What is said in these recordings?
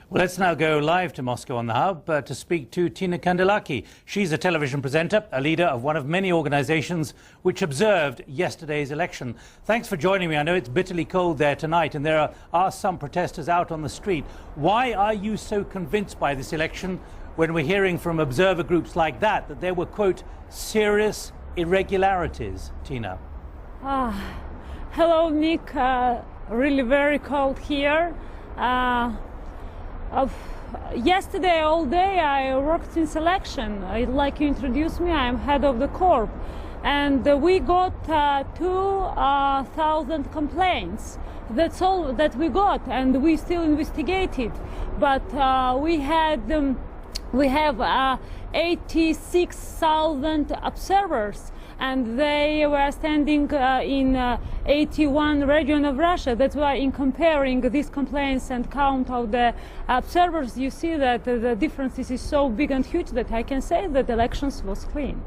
Well, let's now go live to Moscow on the Hub to speak to Tina Kandelaki. She's a television presenter, a leader of one of many organizations which observed yesterday's election. Thanks for joining me. I know it's bitterly cold there tonight and there are some protesters out on the street. Why are you so convinced by this election when we're hearing from observer groups like that there were, quote, serious irregularities, Tina? Hello, Nick. Really very cold here. Yesterday all day I worked in selection. Like you introduced me, I'm head of the corps, and we got 2,000 complaints. That's all that we got, and we still investigated. But we have 86,000 observers, and they were standing in 81 regions of Russia. That's why in comparing these complaints and count of the observers, you see that the differences is so big and huge that I can say that the elections was clean.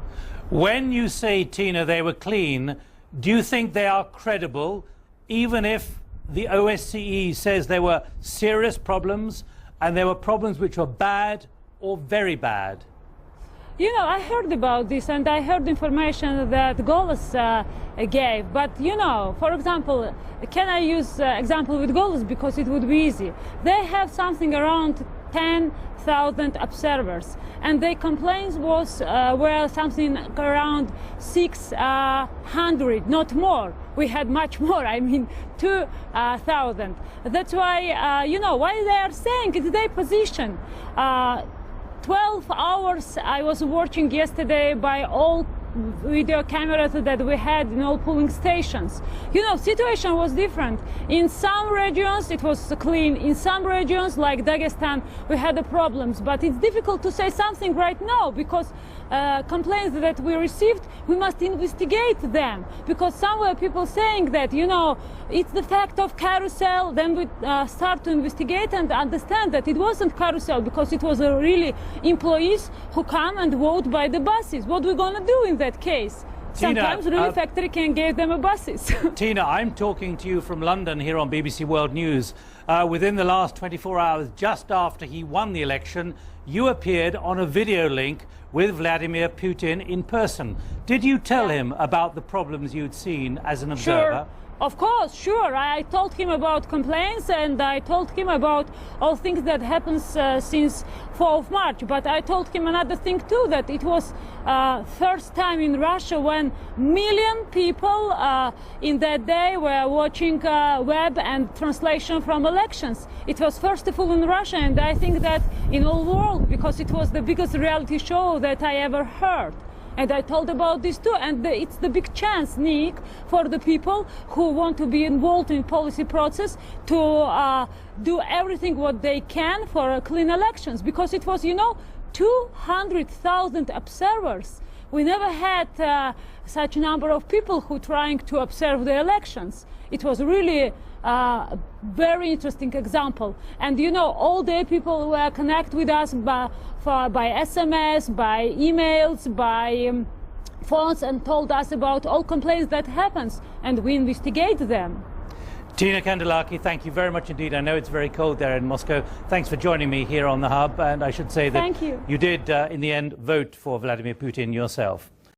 When you say, Tina, they were clean, do you think they are credible, even if the OSCE says there were serious problems and there were problems which were bad or very bad? You know, I heard about this, and I heard information that Golos gave. But, you know, for example, can I use example with Golos because it would be easy? They have something around 10,000 observers, and their complaints were something around 600, not more. We had much more, I mean 2,000. That's why, you know, why they are saying it's their position. 12 hours I was watching yesterday by all video cameras that we had in all polling stations. You know, situation was different. In some regions it was clean. In some regions like Dagestan we had the problems. But it's difficult to say something right now because complaints that we received, we must investigate them. Because somewhere people saying that, you know, it's the fact of carousel, then we start to investigate and understand that it wasn't carousel because it was really employees who come and vote by the buses. What we're going to do in that case? Tina, sometimes really factory can give them a buses. Tina, I'm talking to you from London here on BBC World News. Within the last 24 hours, just after he won the election, you appeared on a video link with Vladimir Putin in person. Did you tell him about the problems you'd seen as an observer? Sure. Of course, sure. I told him about complaints and I told him about all things that happens since 4th of March. But I told him another thing too, that it was first time in Russia when million people in that day were watching web and translation from elections. It was first of all in Russia, and I think that in all world, because it was the biggest reality show that I ever heard. And I told about this too, and it's the big chance, Nick, for the people who want to be involved in policy process to do everything what they can for clean elections, because it was, you know, 200,000 observers. We never had such a number of people who trying to observe the elections. It was really a very interesting example. And you know, all day people were connect with us by SMS, by emails, by phones, and told us about all complaints that happens, and we investigate them. Tina Kandelaki, thank you very much indeed. I know it's very cold there in Moscow. Thanks for joining me here on the Hub, and I should say that Thank you. You did, in the end, vote for Vladimir Putin yourself.